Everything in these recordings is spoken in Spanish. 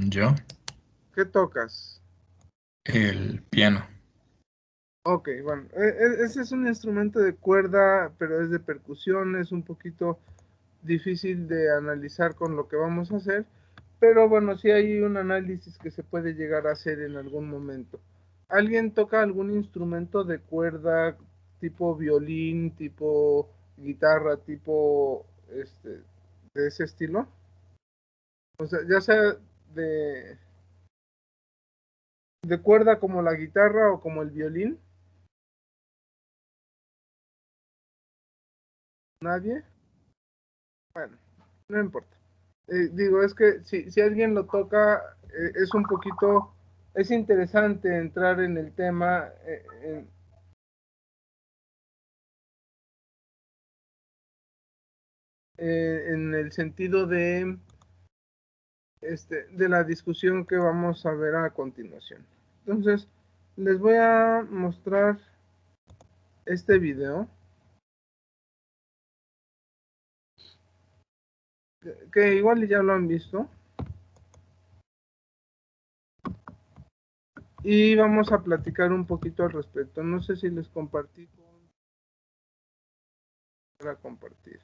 Yo, ¿Qué tocas? el piano. Ok, bueno, ese es un instrumento de cuerda, pero es de percusión, es un poquito difícil de analizar con lo que vamos a hacer, pero bueno, sí hay un análisis que se puede llegar a hacer en algún momento. ¿Alguien toca algún instrumento de cuerda tipo violín, tipo guitarra, tipo de ese estilo? O sea, ya sea de, de cuerda como la guitarra o como el violín. ¿Nadie? Bueno, no importa. Digo, es que si alguien lo toca, es un poquito, es interesante entrar en el tema, en el sentido de la discusión que vamos a ver a continuación. Entonces, les voy a mostrar este video, que igual ya lo han visto, y vamos a platicar un poquito al respecto. No sé si les compartí para compartir.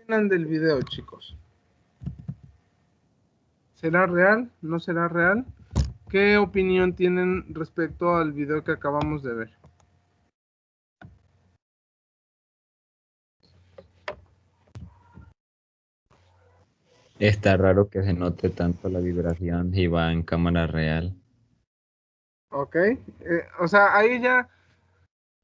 ¿Qué opinan del video, chicos? ¿Será real? ¿No será real? ¿Qué opinión tienen respecto al video que acabamos de ver? Está raro que se note tanto la vibración si va en cámara real. Ok, o sea, ahí ya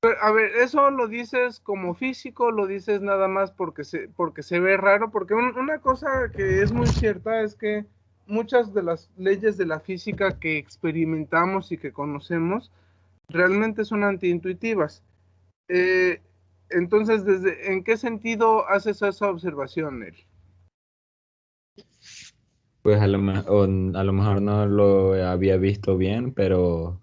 A ver, ¿eso lo dices como físico, lo dices nada más porque se ve raro? Porque una cosa que es muy cierta es que muchas de las leyes de la física que experimentamos y que conocemos realmente son antiintuitivas. Eh, entonces, ¿en qué sentido haces esa observación, Neri? Pues a lo mejor no lo había visto bien, pero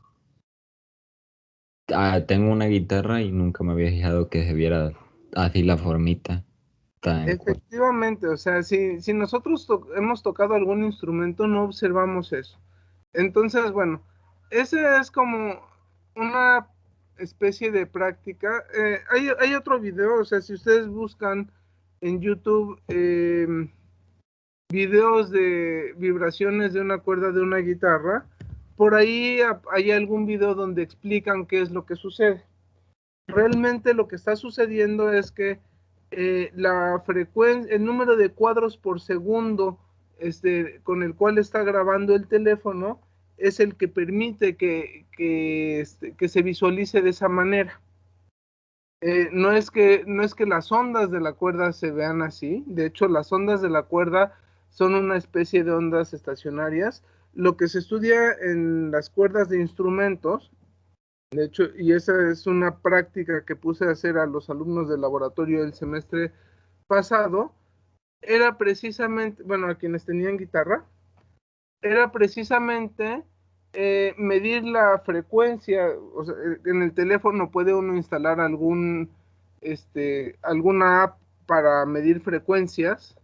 tengo una guitarra y nunca me había fijado que se viera así la formita tan Efectivamente, o sea, si nosotros hemos tocado algún instrumento, no observamos eso. Entonces, bueno, ese es como una especie de práctica. Hay otro video, o sea, si ustedes buscan en YouTube videos de vibraciones de una cuerda de una guitarra, por ahí hay algún video donde explican qué es lo que sucede. Realmente lo que está sucediendo es que la frecuencia, el número de cuadros por segundo con el cual está grabando el teléfono es el que permite que se visualice de esa manera. No es que las ondas de la cuerda se vean así, de hecho las ondas de la cuerda son una especie de ondas estacionarias. Lo que se estudia en las cuerdas de instrumentos, de hecho, y esa es una práctica que puse a hacer a los alumnos del laboratorio el semestre pasado, era precisamente, bueno, a quienes tenían guitarra, era precisamente medir la frecuencia. O sea, en el teléfono puede uno instalar alguna app para medir frecuencias,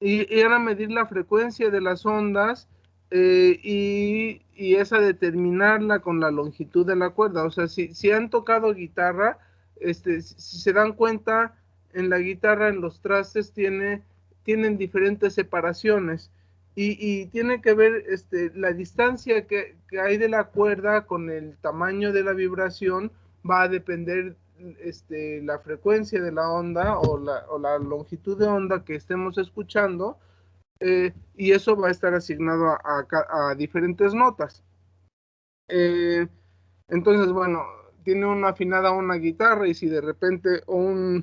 y era medir la frecuencia de las ondas y esa determinarla con la longitud de la cuerda. O sea, si han tocado guitarra, si se dan cuenta, en la guitarra, en los trastes, tienen diferentes separaciones y tiene que ver la distancia que hay de la cuerda con el tamaño de la vibración. Va a depender la frecuencia de la onda o la longitud de onda que estemos escuchando, y eso va a estar asignado a diferentes notas. Eh, entonces, bueno, tiene una afinada una guitarra, y si de repente o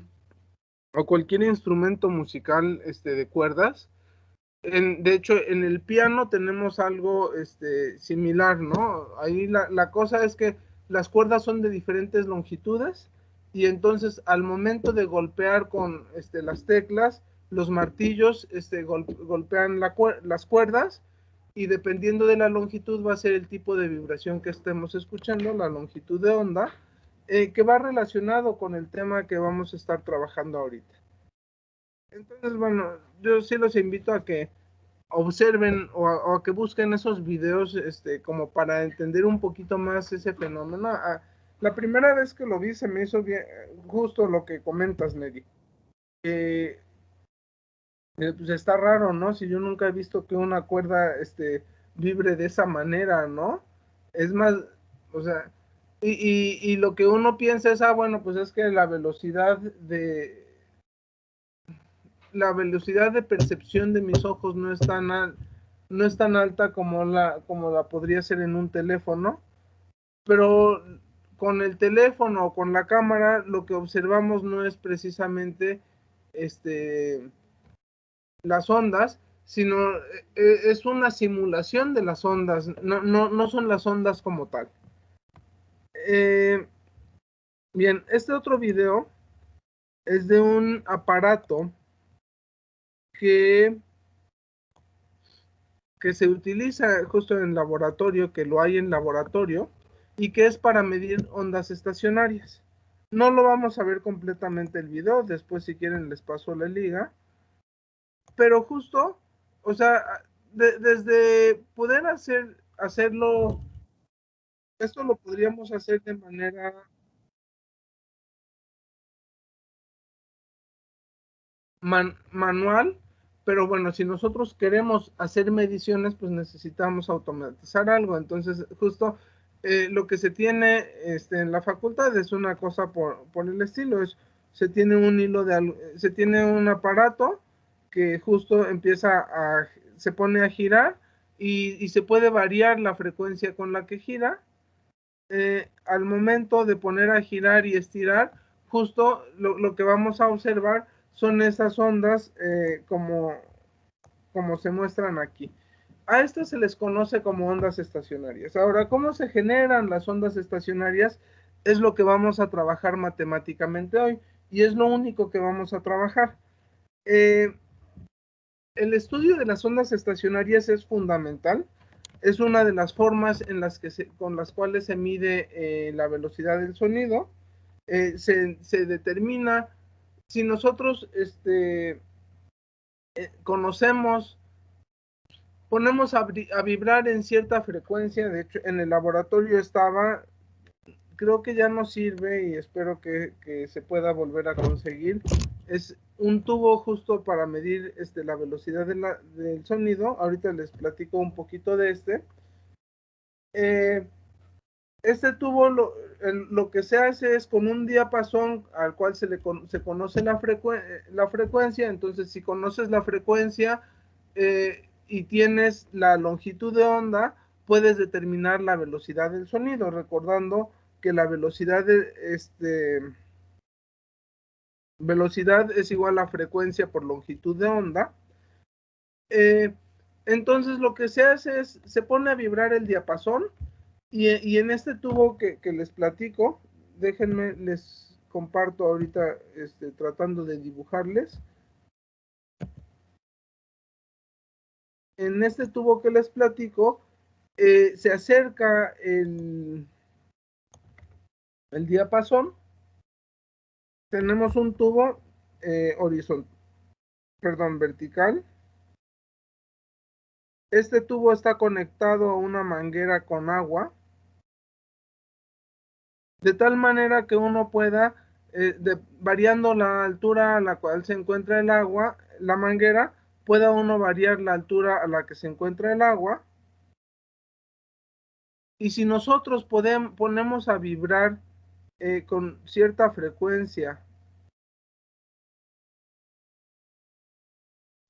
cualquier instrumento musical de cuerdas, de hecho en el piano tenemos algo similar, ¿no? Ahí la cosa es que las cuerdas son de diferentes longitudes, y entonces al momento de golpear con las teclas, los martillos golpean las cuerdas, y dependiendo de la longitud va a ser el tipo de vibración que estemos escuchando, la longitud de onda, que va relacionado con el tema que vamos a estar trabajando ahorita. Entonces, bueno, yo sí los invito a que observen o a que busquen esos videos como para entender un poquito más ese fenómeno. La primera vez que lo vi se me hizo bien, justo lo que comentas, Neri. Pues está raro, ¿no? Si yo nunca he visto que una cuerda vibre de esa manera, ¿no? Es más, o sea, y lo que uno piensa es, bueno, pues es que la velocidad de percepción de mis ojos no es tan alta como la podría ser en un teléfono, pero con el teléfono o con la cámara lo que observamos no es precisamente las ondas, sino es una simulación de las ondas. No son las ondas como tal. Bien, este otro video es de un aparato que se utiliza justo en laboratorio, que lo hay en laboratorio, y que es para medir ondas estacionarias. No lo vamos a ver completamente el video, después si quieren les paso la liga, pero justo, o sea, desde poder hacerlo, esto lo podríamos hacer de manera manual, pero bueno, si nosotros queremos hacer mediciones, pues necesitamos automatizar algo. Entonces, justo lo que se tiene en la facultad es una cosa por el estilo. Se tiene se tiene un aparato que justo se pone a girar, y se puede variar la frecuencia con la que gira. al momento de poner a girar y estirar, justo lo que vamos a observar son esas ondas como se muestran aquí. A estas se les conoce como ondas estacionarias. Ahora, ¿cómo se generan las ondas estacionarias? Es lo que vamos a trabajar matemáticamente hoy, y es lo único que vamos a trabajar. El estudio de las ondas estacionarias es fundamental. Es una de las formas en las que con las cuales se mide la velocidad del sonido. Se determina si nosotros conocemos, ponemos a vibrar en cierta frecuencia. De hecho, en el laboratorio estaba, creo que ya no sirve y espero que se pueda volver a conseguir. Es un tubo justo para medir la velocidad del sonido. Ahorita les platico un poquito de este. Este tubo lo que se hace es con un diapasón al cual se conoce la frecuencia. Entonces, si conoces la frecuencia y tienes la longitud de onda, puedes determinar la velocidad del sonido, recordando que la velocidad es igual a frecuencia por longitud de onda. Entonces lo que se hace es, se pone a vibrar el diapasón, y en este tubo que les platico, déjenme, les comparto ahorita tratando de dibujarles. En este tubo que les platico, se acerca el diapasón. Tenemos un tubo vertical. Este tubo está conectado a una manguera con agua, de tal manera que uno pueda, variando la altura a la cual se encuentra el agua, la manguera, pueda uno variar la altura a la que se encuentra el agua. Y si nosotros ponemos a vibrar con cierta frecuencia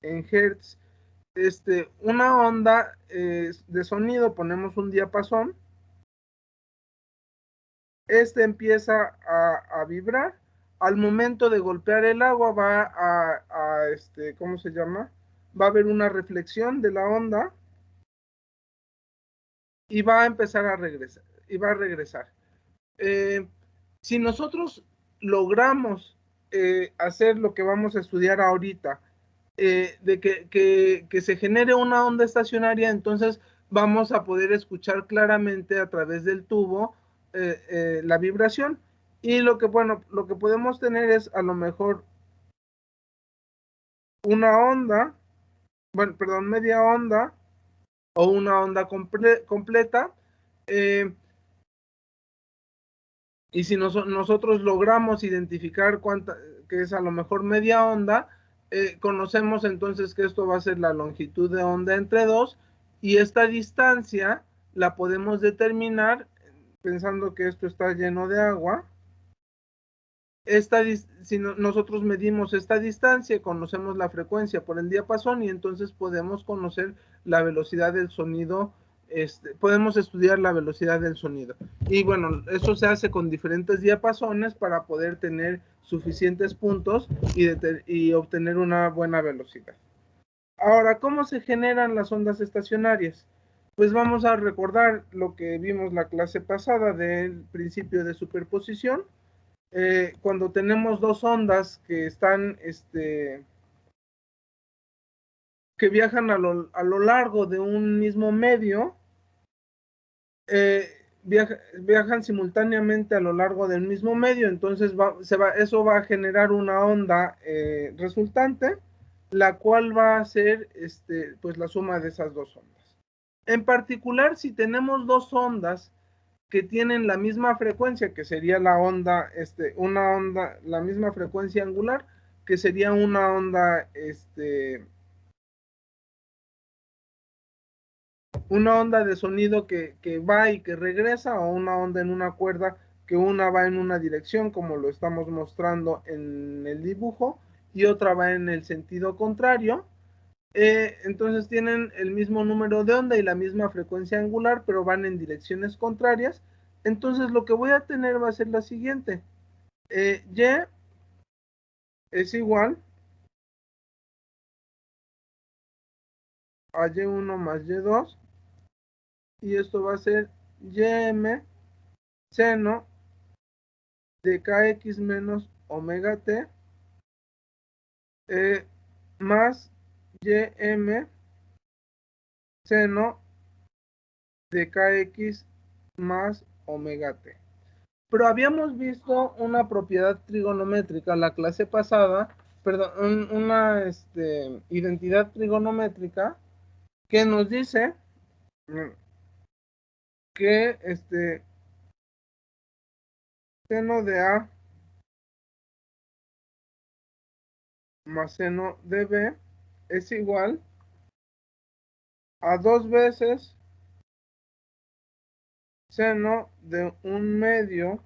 en hertz, una onda de sonido, ponemos un diapasón, empieza a vibrar. Al momento de golpear el agua va ¿cómo se llama? Va a haber una reflexión de la onda y va a empezar a regresar, y va a regresar. Si nosotros logramos hacer lo que vamos a estudiar ahorita, de que se genere una onda estacionaria, entonces vamos a poder escuchar claramente a través del tubo la vibración. Y lo que podemos tener es a lo mejor una onda, media onda o una onda completa. Y si nosotros logramos identificar que es a lo mejor media onda, conocemos entonces que esto va a ser la longitud de onda entre dos, y esta distancia la podemos determinar pensando que esto está lleno de agua. Si nosotros medimos esta distancia, conocemos la frecuencia por el diapasón, y entonces podemos conocer la velocidad del sonido. Podemos estudiar la velocidad del sonido. Y bueno, eso se hace con diferentes diapasones para poder tener suficientes puntos y obtener una buena velocidad. Ahora, ¿cómo se generan las ondas estacionarias? Pues vamos a recordar lo que vimos la clase pasada del principio de superposición. Cuando tenemos dos ondas que están que viajan a lo largo de un mismo medio, viajan simultáneamente a lo largo del mismo medio, entonces eso va a generar una onda resultante, la cual va a ser pues la suma de esas dos ondas. En particular, si tenemos dos ondas que tienen la misma frecuencia, que sería la onda, la misma frecuencia angular, que sería una onda, de sonido que va y que regresa, o una onda en una cuerda que una va en una dirección, como lo estamos mostrando en el dibujo, y otra va en el sentido contrario. Entonces tienen el mismo número de onda y la misma frecuencia angular, pero van en direcciones contrarias. Entonces lo que voy a tener va a ser la siguiente. Y es igual a y1 más y2. Y esto va a ser ym seno de kx menos omega t más ym seno de kx más omega t. Pero habíamos visto una propiedad trigonométrica la clase pasada, perdón, una identidad trigonométrica que nos dice que seno de A más seno de B es igual a 2 veces seno de 1/2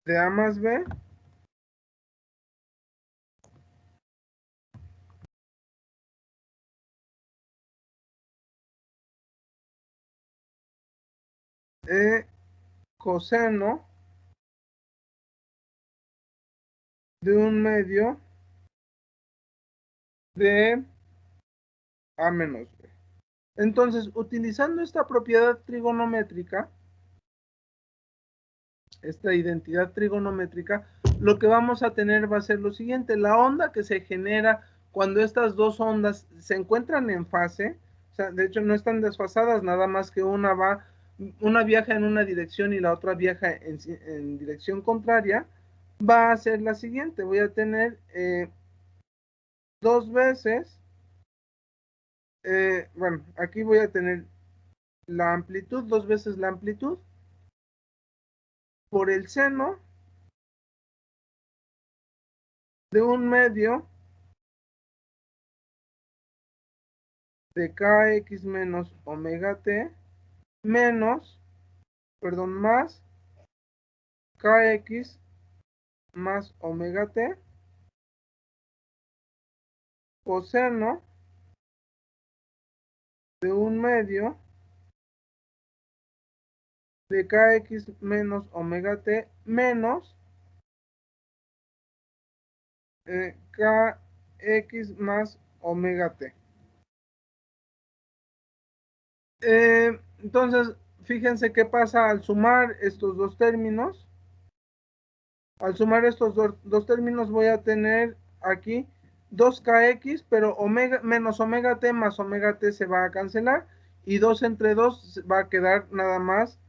de A más B coseno de 1/2 de A menos B. Entonces, utilizando esta propiedad trigonométrica, esta identidad trigonométrica, lo que vamos a tener va a ser lo siguiente: la onda que se genera cuando estas dos ondas se encuentran en fase, o sea, de hecho no están desfasadas, nada más que una viaja en una dirección y la otra viaja en dirección contraria, va a ser la siguiente. Voy a tener 2 veces, bueno, aquí voy a tener la amplitud, 2 veces la amplitud, por el seno de 1/2 de kx menos omega t menos, perdón, más kx más omega t coseno de 1/2 de kx menos omega t menos kx más omega t. Entonces, fíjense qué pasa al sumar estos dos términos. Al sumar estos dos términos voy a tener aquí 2kx, pero omega menos omega t más omega t se va a cancelar y 2 entre 2 va a quedar nada más,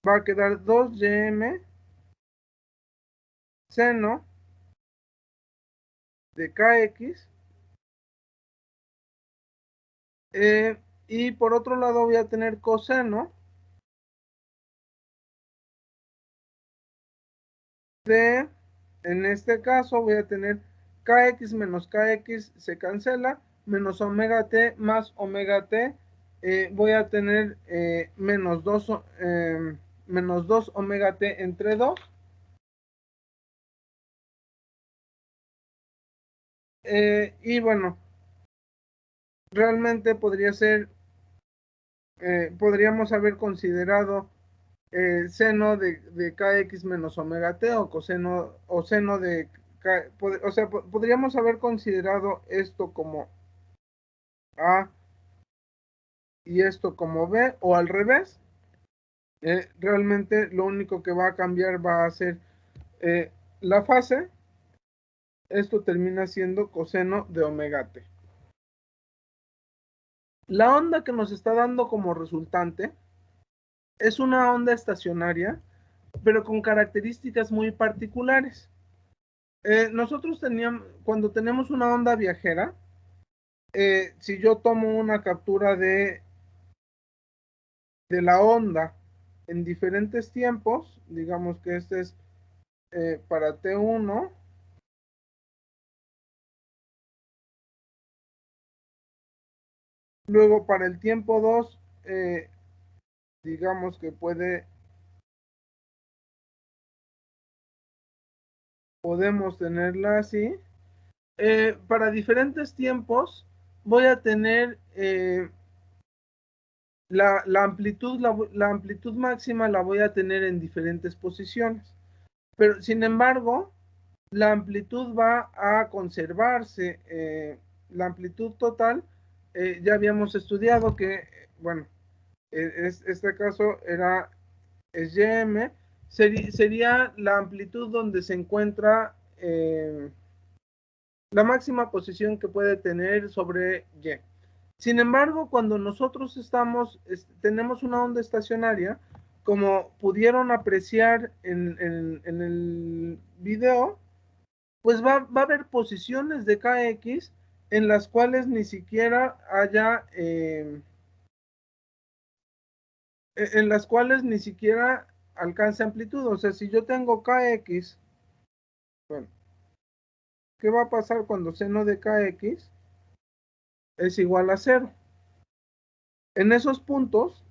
va a quedar 2ym seno de kx, y por otro lado voy a tener coseno de, en este caso voy a tener kx menos kx se cancela, menos omega t más omega t, voy a tener menos 2 omega t entre 2. Y bueno, realmente podría ser, podríamos haber considerado seno de kx menos omega t o coseno o seno de o sea, podríamos haber considerado esto como A y esto como B, o al revés. Realmente lo único que va a cambiar va a ser la fase. Esto termina siendo coseno de omega t. La onda que nos está dando como resultante es una onda estacionaria, pero con características muy particulares. Nosotros cuando tenemos una onda viajera, si yo tomo una captura de la onda en diferentes tiempos, digamos que este es para T1, luego para el tiempo 2, digamos que podemos tenerla así. Para diferentes tiempos voy a tener la amplitud, la amplitud máxima la voy a tener en diferentes posiciones. Pero, sin embargo, la amplitud va a conservarse. La amplitud total, ya habíamos estudiado que, bueno, este caso es YM, sería la amplitud donde se encuentra la máxima posición que puede tener sobre Y. Sin embargo, cuando nosotros tenemos una onda estacionaria, como pudieron apreciar en el video, pues va a haber posiciones de KX en las cuales ni siquiera haya, en las cuales ni siquiera alcance amplitud. O sea, si yo tengo KX, bueno, ¿qué va a pasar cuando seno de KX es igual a 0? En esos puntos,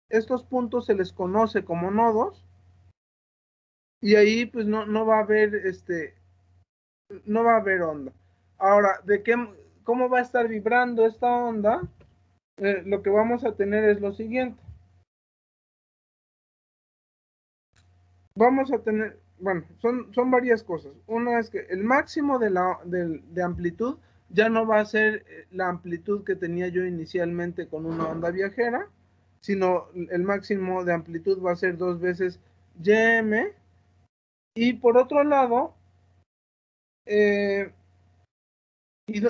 estos puntos se les conoce como nodos, y ahí pues no va a haber no va a haber onda. Ahora, cómo va a estar vibrando esta onda? Lo que vamos a tener es lo siguiente. Vamos a tener, bueno, son varias cosas. Una es que el máximo de amplitud ya no va a ser la amplitud que tenía yo inicialmente con una onda viajera, sino el máximo de amplitud va a ser 2 veces Ym. Y por otro lado, ¿y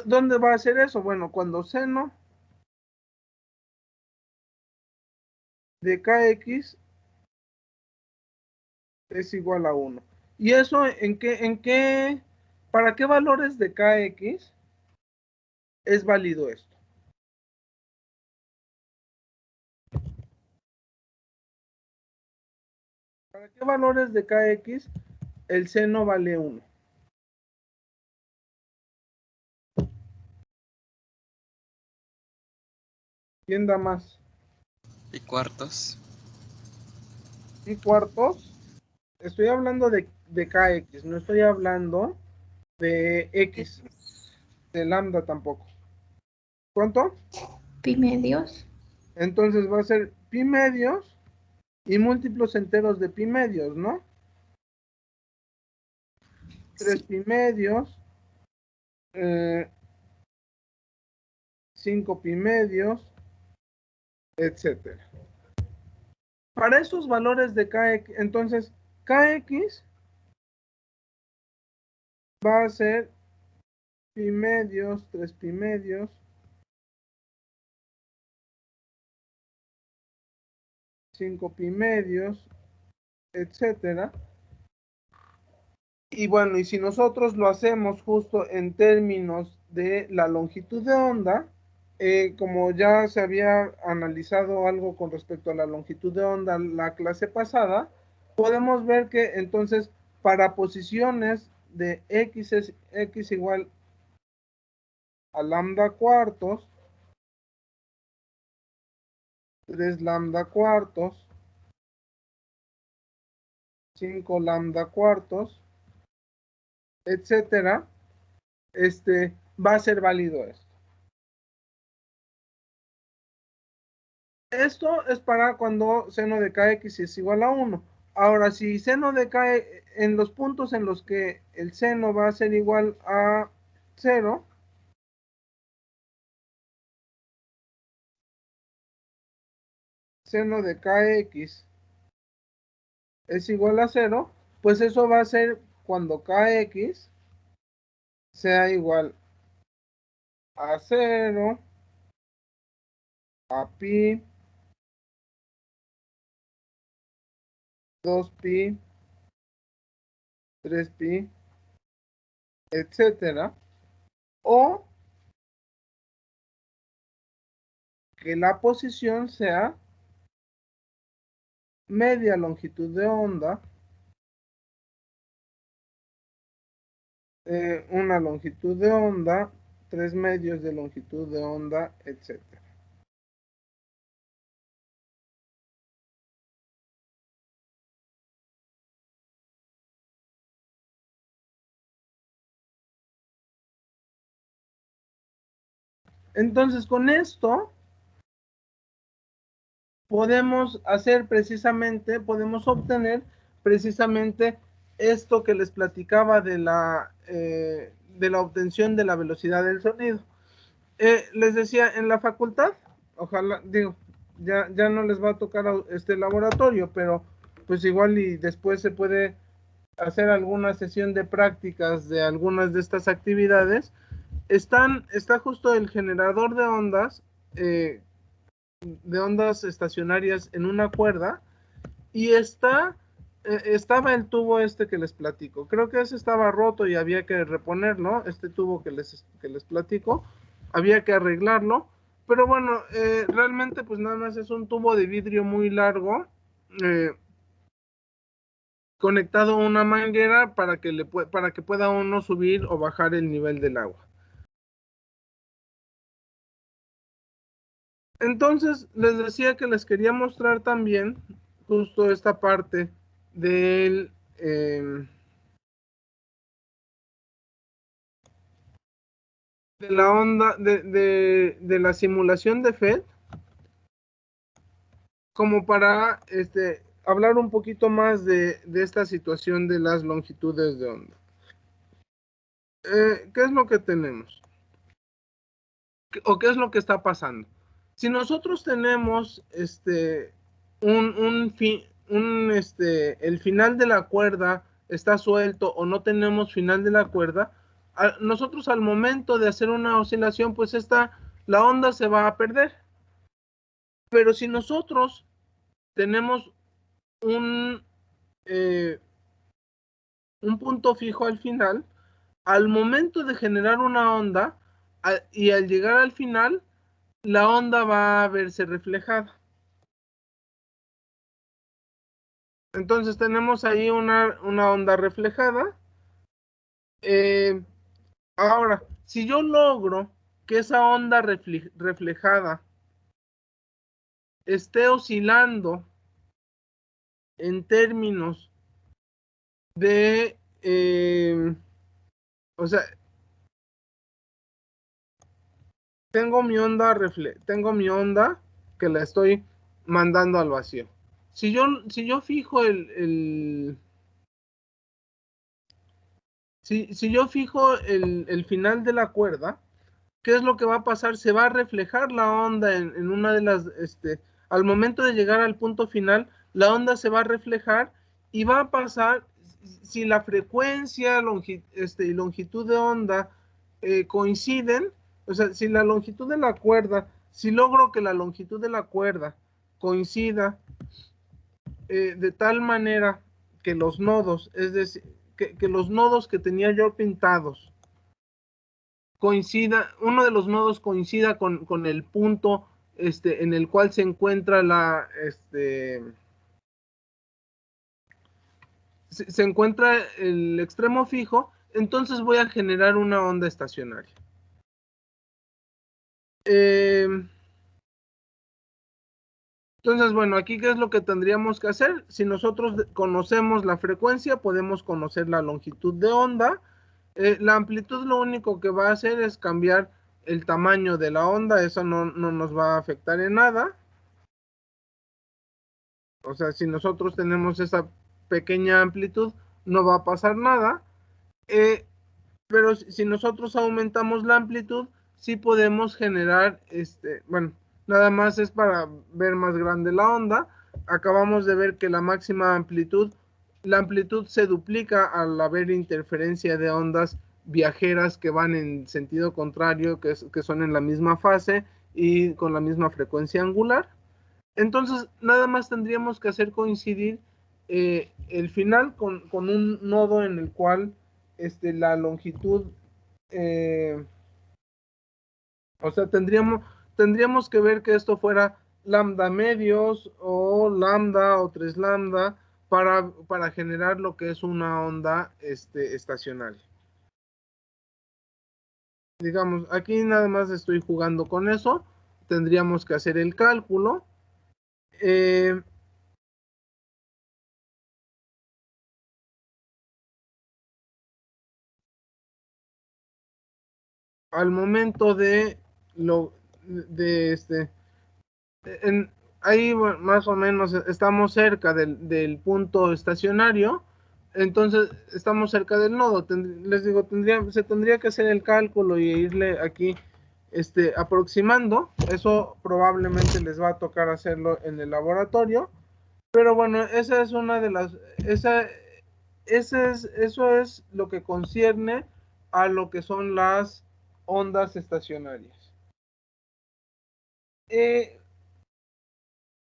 dónde va a ser eso? Bueno, cuando seno de Kx es igual a 1. ¿Y eso para qué valores de Kx es válido esto? ¿Para qué valores de Kx el seno vale 1? ¿Quién da más? Y cuartos. ¿Y cuartos? Estoy hablando de Kx, no estoy hablando de X, de lambda tampoco. ¿Cuánto? Pi medios. Entonces va a ser pi medios y múltiplos enteros de pi medios, ¿no? 3 Sí. pi medios, 5 pi medios, etcétera. Para esos valores de Kx, entonces Kx va a ser pi medios, 3 pi medios, 5 pi medios, etcétera. Y bueno, y si nosotros lo hacemos justo en términos de la longitud de onda, como ya se había analizado algo con respecto a la longitud de onda la clase pasada, podemos ver que entonces para posiciones de x igual a lambda cuartos, 3 lambda cuartos, 5 lambda cuartos, etcétera, va a ser válido esto. Esto es para cuando seno de Kx es igual a 1. Ahora, si seno de K en los puntos en los que el seno va a ser igual a 0, seno de Kx es igual a 0, pues eso va a ser cuando Kx sea igual a 0, a pi, 2pi, 3pi, etcétera, o que la posición sea media longitud de onda, una longitud de onda, 3 medios de longitud de onda, etcétera. Entonces, con esto podemos obtener precisamente esto que les platicaba de la obtención de la velocidad del sonido. Les decía, en la facultad, ojalá, digo, ya no les va a tocar este laboratorio, pero pues igual y después se puede hacer alguna sesión de prácticas de algunas de estas actividades. Está justo el generador de ondas estacionarias en una cuerda, y estaba el tubo este que les platico. Creo que ese estaba roto y había que reponerlo. Este tubo que les platico, había que arreglarlo. Pero bueno, realmente pues nada más es un tubo de vidrio muy largo, conectado a una manguera para que pueda uno subir o bajar el nivel del agua. Entonces, les decía que les quería mostrar también justo esta parte del de la onda de la simulación de FED, como para hablar un poquito más de esta situación de las longitudes de onda. ¿Qué es lo que tenemos? ¿O qué es lo que está pasando? Si nosotros tenemos el final de la cuerda está suelto, o no tenemos final de la cuerda, nosotros al momento de hacer una oscilación, pues la onda se va a perder. Pero si nosotros tenemos un punto fijo al final, al momento de generar una onda y al llegar al final, la onda va a verse reflejada. Entonces tenemos ahí una onda reflejada. Ahora, si yo logro que esa onda reflejada esté oscilando en términos de, o sea, tengo mi onda que la estoy mandando al vacío. Si yo fijo si yo fijo el final de la cuerda, ¿qué es lo que va a pasar? Se va a reflejar la onda en una de las, al momento de llegar al punto final, la onda se va a reflejar y va a pasar, si la frecuencia y longitud de onda coinciden, o sea, si la longitud de la cuerda, si logro que la longitud de la cuerda coincida de tal manera que los nodos, es decir, que los nodos que tenía yo pintados, uno de los nodos coincida con el punto en el cual se encuentra se encuentra el extremo fijo, entonces voy a generar una onda estacionaria. Entonces, bueno, aquí ¿qué es lo que tendríamos que hacer? Si nosotros conocemos la frecuencia, podemos conocer la longitud de onda. La amplitud lo único que va a hacer es cambiar el tamaño de la onda, eso no nos va a afectar en nada. O sea, si nosotros tenemos esa pequeña amplitud, no va a pasar nada. Pero si nosotros aumentamos la amplitud, sí podemos generar, bueno, nada más es para ver más grande la onda. Acabamos de ver que la máxima amplitud, la amplitud se duplica al haber interferencia de ondas viajeras que van en sentido contrario, que son en la misma fase y con la misma frecuencia angular. Entonces, nada más tendríamos que hacer coincidir el final con un nodo en el cual la longitud, o sea, tendríamos que ver que esto fuera lambda medios o lambda o 3 lambda para generar lo que es una onda estacionaria. Digamos, aquí nada más estoy jugando con eso. Tendríamos que hacer el cálculo. Al momento de ahí bueno, más o menos estamos cerca del punto estacionario, entonces estamos cerca del nodo. Les digo, se tendría que hacer el cálculo y irle aquí aproximando. Eso probablemente les va a tocar hacerlo en el laboratorio, pero bueno, esa es una de las, eso es lo que concierne a lo que son las ondas estacionarias.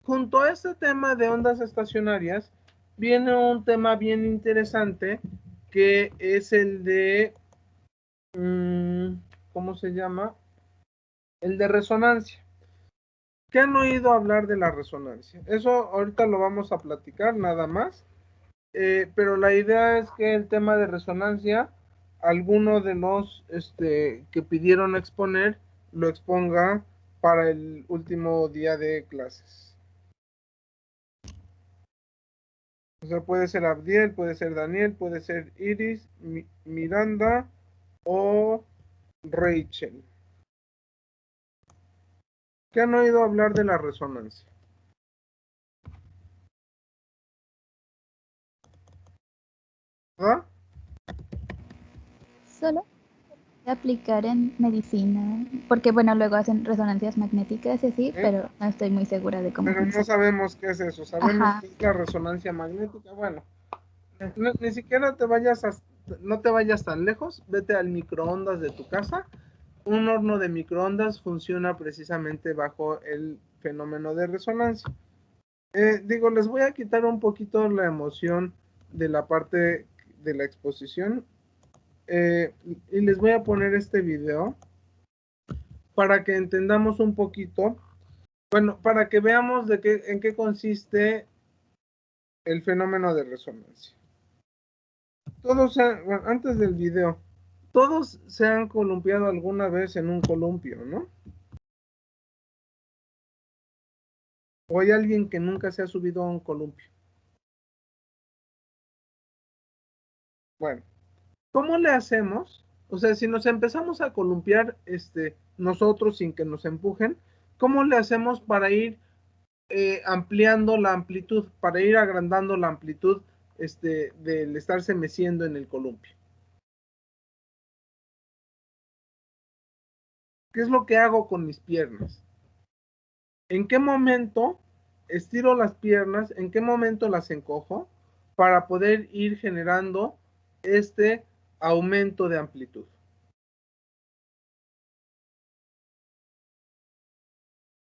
Junto a este tema de ondas estacionarias, viene un tema bien interesante que es el de, ¿cómo se llama? El de resonancia. ¿Qué han oído hablar de la resonancia? Eso ahorita lo vamos a platicar nada más, pero la idea es que el tema de resonancia, alguno de los que pidieron exponer, lo exponga para el último día de clases. O sea, puede ser Abdiel, puede ser Daniel, puede ser Iris, Miranda o Rachel. ¿Qué han oído hablar de la resonancia? ¿Ah? Solo de aplicar en medicina, porque bueno, luego hacen resonancias magnéticas y así, pero no estoy muy segura de cómo Pero no funciona. sabemos qué es eso, sabemos Ajá. que es la resonancia magnética. Bueno, ni siquiera no te vayas tan lejos, vete al microondas de tu casa. Un horno de microondas funciona precisamente bajo el fenómeno de resonancia. Les voy a quitar un poquito la emoción de la parte de la exposición, y les voy a poner este video para que entendamos un poquito, bueno, para que veamos en qué consiste el fenómeno de resonancia. Bueno, antes del video, todos se han columpiado alguna vez en un columpio, ¿no? ¿O hay alguien que nunca se ha subido a un columpio? Bueno, ¿cómo le hacemos? O sea, si nos empezamos a columpiar nosotros sin que nos empujen, ¿cómo le hacemos para ir ampliando la amplitud, para ir agrandando la amplitud del estarse meciendo en el columpio? ¿Qué es lo que hago con mis piernas? ¿En qué momento estiro las piernas? ¿En qué momento las encojo? Para poder ir generando este aumento de amplitud.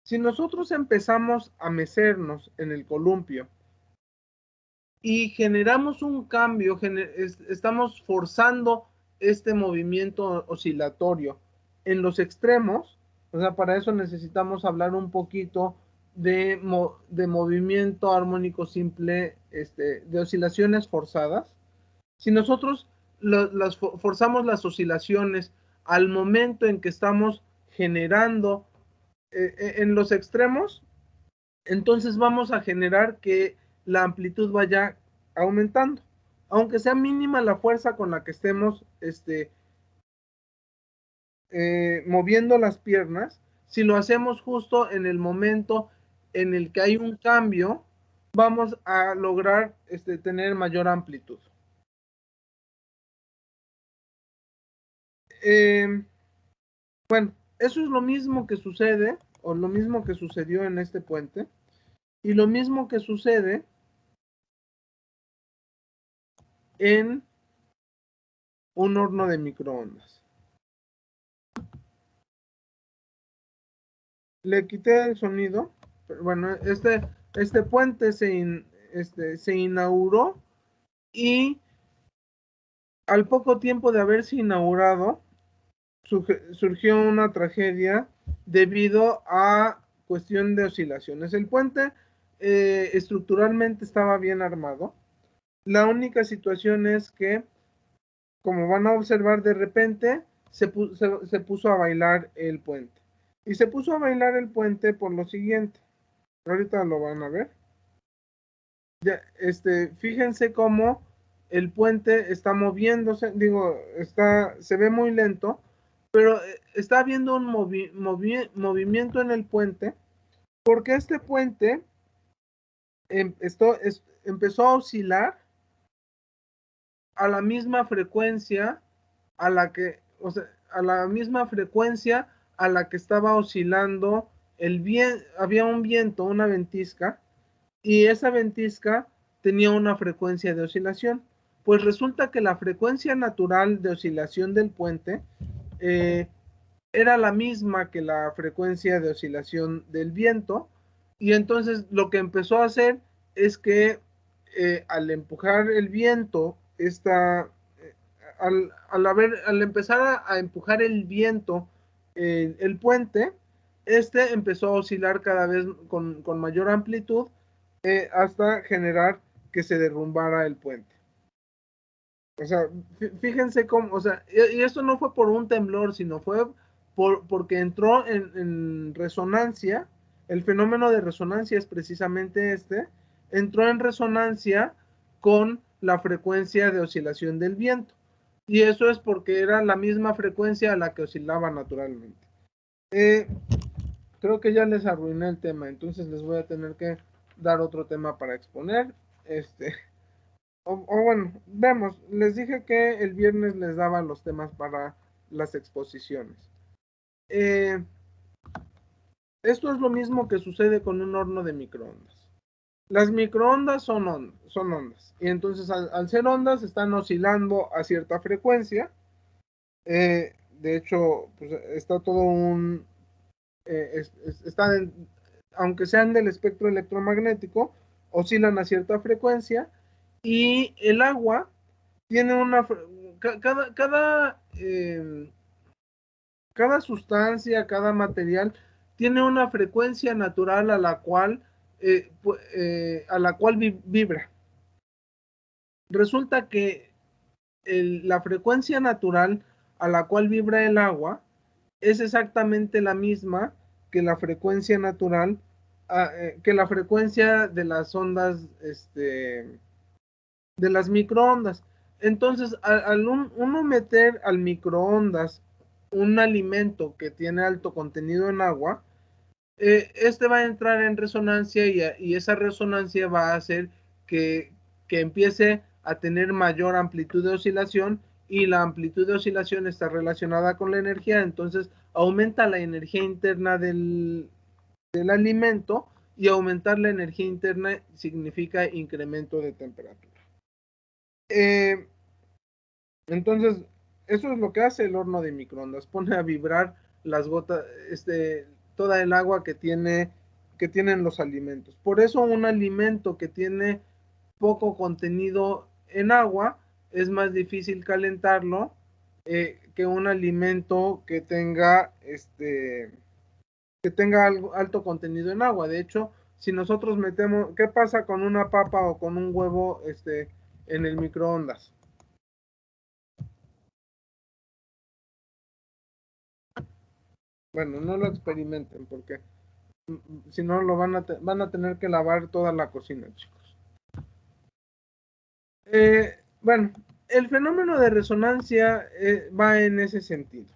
Si nosotros empezamos a mecernos en el columpio y generamos un cambio, estamos forzando este movimiento oscilatorio en los extremos, o sea, para eso necesitamos hablar un poquito de movimiento armónico simple, de oscilaciones forzadas. Si nosotros forzamos las oscilaciones al momento en que estamos generando en los extremos, entonces vamos a generar que la amplitud vaya aumentando, aunque sea mínima la fuerza con la que estemos moviendo las piernas. Si lo hacemos justo en el momento en el que hay un cambio, vamos a lograr tener mayor amplitud. Bueno, eso es lo mismo que sucede, o lo mismo que sucedió en este puente, y lo mismo que sucede en un horno de microondas. Le quité el sonido, pero bueno, este puente se inauguró, y al poco tiempo de haberse inaugurado, surgió una tragedia debido a cuestión de oscilaciones. El puente estructuralmente estaba bien armado. La única situación es que, como van a observar, de repente se puso a bailar el puente. Y se puso a bailar el puente por lo siguiente. Ahorita lo van a ver. Ya, fíjense cómo el puente está moviéndose, se ve muy lento, pero está habiendo un movimiento en el puente, porque este puente empezó a oscilar a la misma frecuencia a la que, o sea, a la misma frecuencia a la que estaba oscilando el viento. Había un viento, una ventisca, y esa ventisca tenía una frecuencia de oscilación. Pues resulta que la frecuencia natural de oscilación del puente era la misma que la frecuencia de oscilación del viento, y entonces lo que empezó a hacer es que al empujar el viento, al empezar a empujar el viento el puente, empezó a oscilar cada vez con mayor amplitud hasta generar que se derrumbara el puente. O sea, fíjense cómo, o sea, y esto no fue por un temblor, sino fue porque entró en resonancia. El fenómeno de resonancia es precisamente entró en resonancia con la frecuencia de oscilación del viento. Y eso es porque era la misma frecuencia a la que oscilaba naturalmente. Creo que ya les arruiné el tema, entonces les voy a tener que dar otro tema para exponer. O bueno, vemos, les dije que el viernes les daba los temas para las exposiciones. Esto es lo mismo que sucede con un horno de microondas. Las microondas son ondas, y entonces al ser ondas están oscilando a cierta frecuencia. De hecho, pues, está todo aunque sean del espectro electromagnético, oscilan a cierta frecuencia, y el agua tiene cada sustancia, cada material tiene una frecuencia natural a la cual vibra. Resulta que la frecuencia natural a la cual vibra el agua es exactamente la misma que la frecuencia natural, que la frecuencia de las ondas, de las microondas. Entonces, al uno meter al microondas un alimento que tiene alto contenido en agua, va a entrar en resonancia, y esa resonancia va a hacer que empiece a tener mayor amplitud de oscilación, y la amplitud de oscilación está relacionada con la energía. Entonces aumenta la energía interna del alimento, y aumentar la energía interna significa incremento de temperatura. Entonces, eso es lo que hace el horno de microondas: pone a vibrar las gotas, toda el agua que tienen los alimentos. Por eso un alimento que tiene poco contenido en agua es más difícil calentarlo que un alimento que tenga alto contenido en agua. De hecho, si nosotros metemos, ¿qué pasa con una papa o con un huevo en el microondas? Bueno, no lo experimenten, porque si no van a tener que lavar toda la cocina, chicos. Bueno, el fenómeno de resonancia va en ese sentido.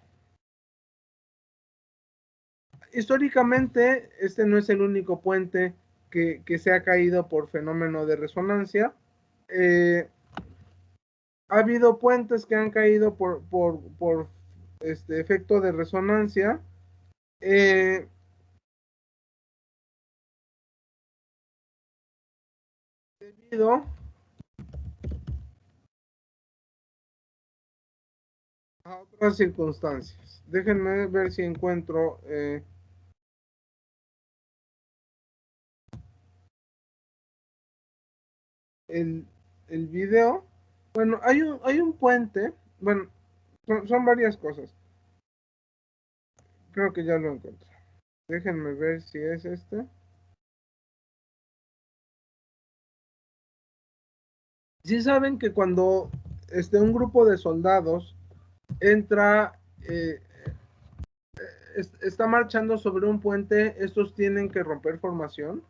Históricamente, este no es el único puente que se ha caído por fenómeno de resonancia. Ha habido puentes que han caído por efecto de resonancia. Debido a otras circunstancias. Déjenme ver si encuentro el video. Bueno, hay un puente. Bueno, son varias cosas. Creo que ya lo encontré. Déjenme ver si es este. Sí saben que cuando un grupo de soldados entra, está marchando sobre un puente, estos tienen que romper formación.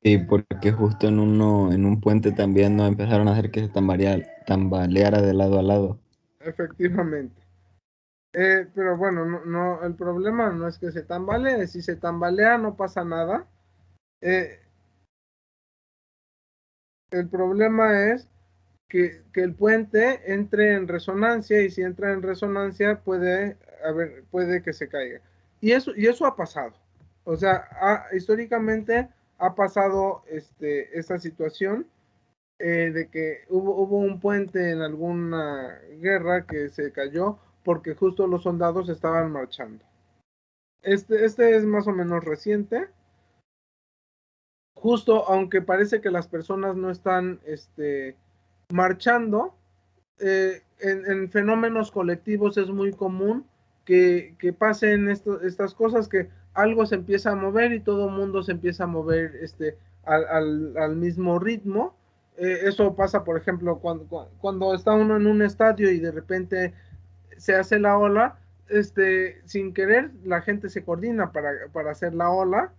Y porque justo en un puente también no empezaron a hacer que se tambaleara de lado a lado. Efectivamente. Pero bueno, el problema no es que se tambalee, si se tambalea no pasa nada. Eh, el problema es que el puente entre en resonancia y si entra en resonancia puede que se caiga. Y eso ha pasado. O sea, históricamente ha pasado esta situación de que hubo un puente en alguna guerra que se cayó porque justo los soldados estaban marchando. Este es más o menos reciente. Justo, aunque parece que las personas no están marchando, en fenómenos colectivos es muy común que pasen estas cosas, que algo se empieza a mover y todo el mundo se empieza a mover al mismo ritmo. Eso pasa, por ejemplo, cuando está uno en un estadio y de repente se hace la ola, sin querer la gente se coordina para hacer la ola.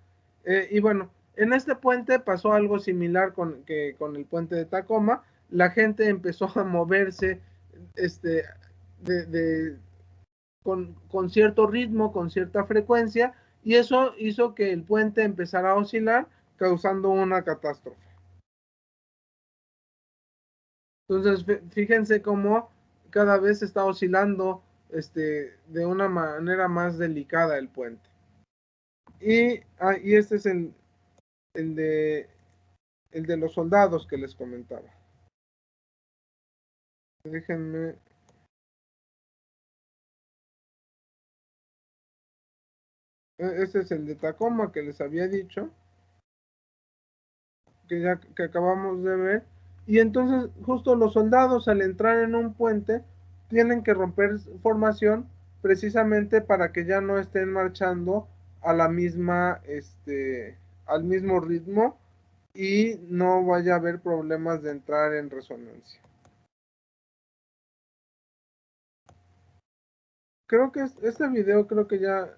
Y bueno, en este puente pasó algo similar con el puente de Tacoma. La gente empezó a moverse este, con cierto ritmo, con cierta frecuencia, y eso hizo que el puente empezara a oscilar, causando una catástrofe. Entonces, fíjense cómo cada vez está oscilando de una manera más delicada el puente. Y este es el de, el de los soldados que les comentaba. Déjenme. Este es el de Tacoma que les había dicho, que acabamos de ver. Y entonces justo los soldados al entrar en un puente tienen que romper formación precisamente para que ya no estén marchando a la misma, al mismo ritmo y no vaya a haber problemas de entrar en resonancia. Creo que este video creo que ya,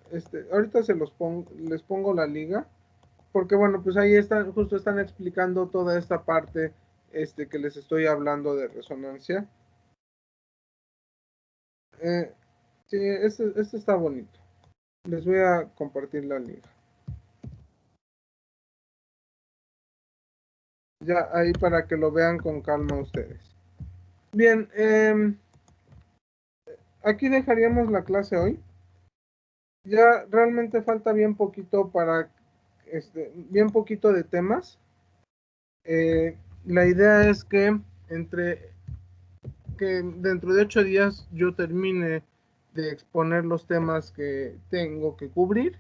ahorita les pongo la liga, porque bueno, pues ahí están, justo están explicando toda esta parte, que les estoy hablando de resonancia. Sí, este está bonito. Les voy a compartir la liga. Ya ahí para que lo vean con calma ustedes. Bien, aquí dejaríamos la clase hoy. Ya realmente falta bien poquito bien poquito de temas. La idea es que dentro de 8 días yo termine de exponer los temas que tengo que cubrir.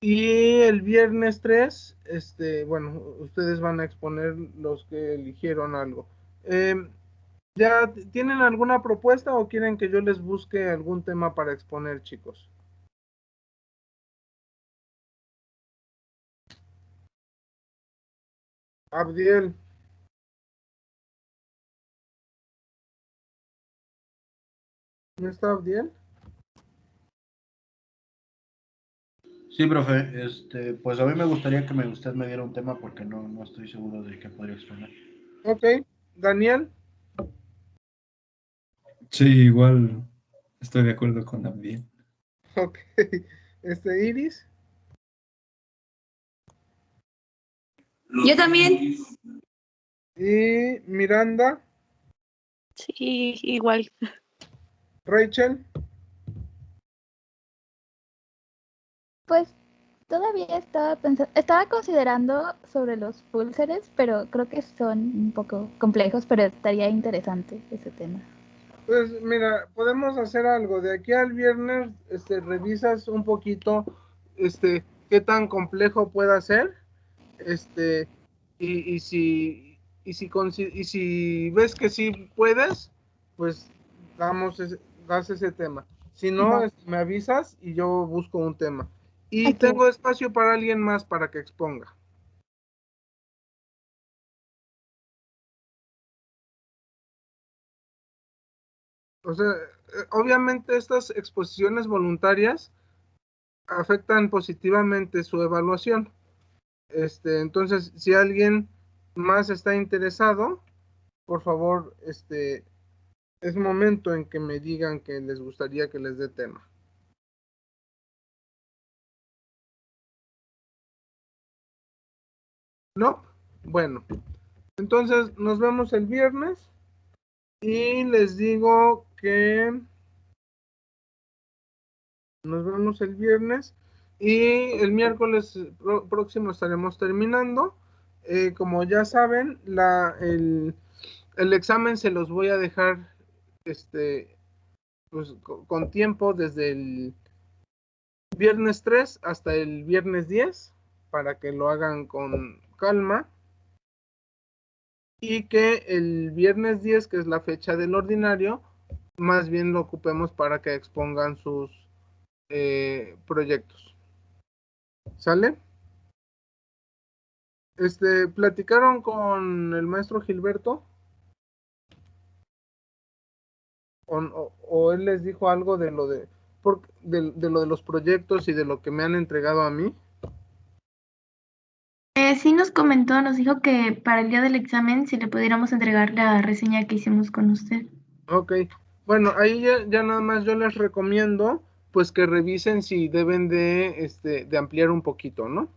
Y el viernes 3, bueno, ustedes van a exponer los que eligieron algo. ¿Ya tienen alguna propuesta o quieren que yo les busque algún tema para exponer, chicos? Abdiel, ¿no está Abdiel? Sí, profe, pues a mí me gustaría que usted me diera un tema porque no estoy seguro de qué podría exponer. Ok, Daniel, Sí, igual estoy de acuerdo con Abdiel. ok, Iris Yo también. y Miranda, Sí, igual. Rachel, Pues todavía estaba considerando sobre los púlsares, pero creo que son un poco complejos, pero estaría interesante ese tema. pues mira, podemos hacer algo. De aquí al viernes, revisas un poquito, qué tan complejo pueda ser, este, y si ves que sí puedes, pues das ese tema. Si no, Va. me avisas y yo busco un tema. Y Ok. tengo espacio para alguien más para que exponga. O sea, obviamente estas exposiciones voluntarias afectan positivamente su evaluación. Entonces, si alguien más está interesado, por favor, es momento en que me digan que les gustaría que les dé tema. ¿No? Bueno, entonces nos vemos el viernes y les digo que nos vemos el viernes y el miércoles próximo estaremos terminando. Como ya saben, el examen se los voy a dejar pues, con tiempo desde el viernes 3 hasta el viernes 10 para que lo hagan con calma y que el viernes 10, que es la fecha del ordinario, más bien lo ocupemos para que expongan sus proyectos. ¿Sale? ¿Platicaron con el maestro Gilberto? ¿O él les dijo algo de lo de lo de los proyectos y de lo que me han entregado a mí? Sí nos comentó, nos dijo que para el día del examen si le pudiéramos entregar la reseña que hicimos con usted. Ok, bueno, ahí ya nada más yo les recomiendo pues que revisen si deben de ampliar un poquito, ¿no?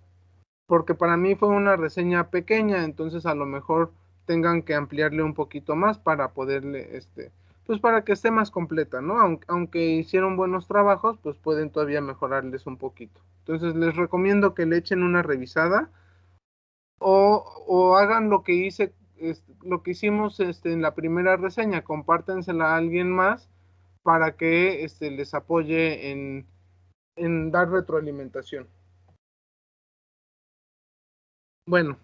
Porque para mí fue una reseña pequeña, entonces a lo mejor tengan que ampliarle un poquito más para poderle, pues para que esté más completa, ¿no? Aunque hicieron buenos trabajos, pues pueden todavía mejorarles un poquito. Entonces les recomiendo que le echen una revisada o hagan lo que hice, lo que hicimos en la primera reseña, compártensela a alguien más para que les apoye en dar retroalimentación. Bueno,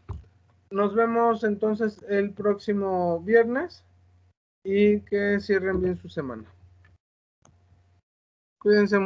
nos vemos entonces el próximo viernes y que cierren bien su semana. Cuídense mucho.